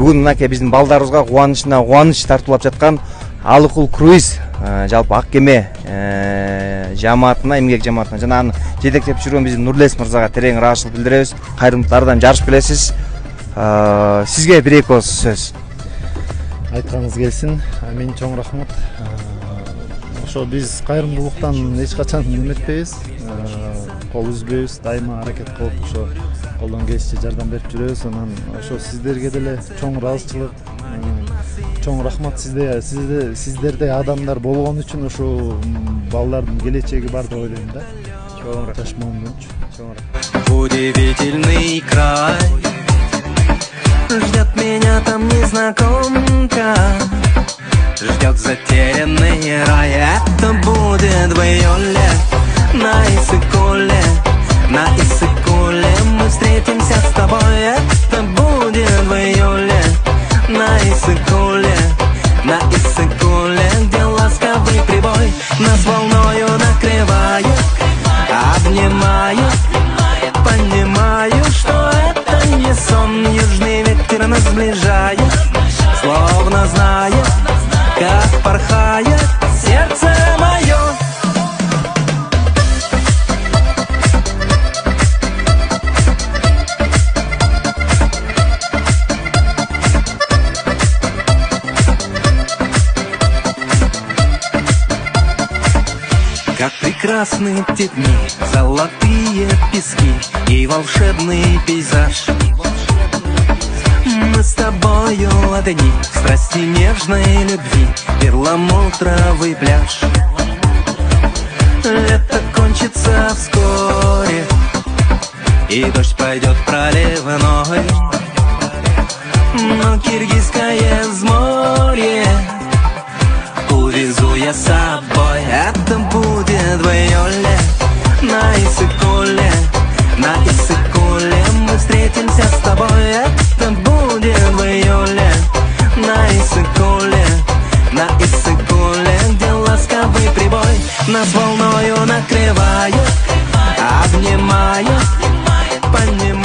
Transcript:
Бүгүн мынакей биздин балдарыбызга кубанычына кубаныч тартуулап жаткан Алыкул круиз жалпы ак кеме жамаатына, эмгек жамаатына жана аны жетектеп жүргөн биздин Нурлес мырзага терең ыраазычылык билдиребиз. Кайрымдуулардан жарыш билесиз. Сизге бир эки ооз сөз. Айтканыңыз келсин. Мен чоң рахмат. Ошо биз кайрымдуулуктан эч качан үмүттөбүз. Кол үзбөйбүз, дайыма аракет кылып ошо колдон келишинче жардам берип жүрөбүз. Анан ошо сиздерге деле чоң ыраазычылык, чоң рахмат сиздердей адамдар болгон үчүн ошо балдардын келечеги бар деп ойлойм да. Чоң рахмат. Жашмоомдун чоң рахмат. Удивительный край, ждет меня там незнакомка, ждет затерянный рай. Это будет в июле на Иссык-Куле, на Иссык-Куле мы встретимся с тобой. Это будет в июле на Иссык-Куле, на Иссык-Куле, где ласковый прибой нас волною накрывает, обнимает. Понимаю, что это не сон, южный ветер нас сближает, словно знает, как порхает сердце мое. Как прекрасны те дни, золотые пески и волшебный пейзаж. Мы с тобою одни, в страсти нежной любви, перламутровый пляж. Лето кончится вскоре, и дождь пойдет проливной, но киргизское взморье увезу я с собой. Это будет в июле на Иссык-Куле, на Иссык-Куле мы встретимся с тобой. Это будет в июле на Иссык-Куле, на Иссык-Куле, где ласковый прибой нас волною накрывает, обнимает, понимает.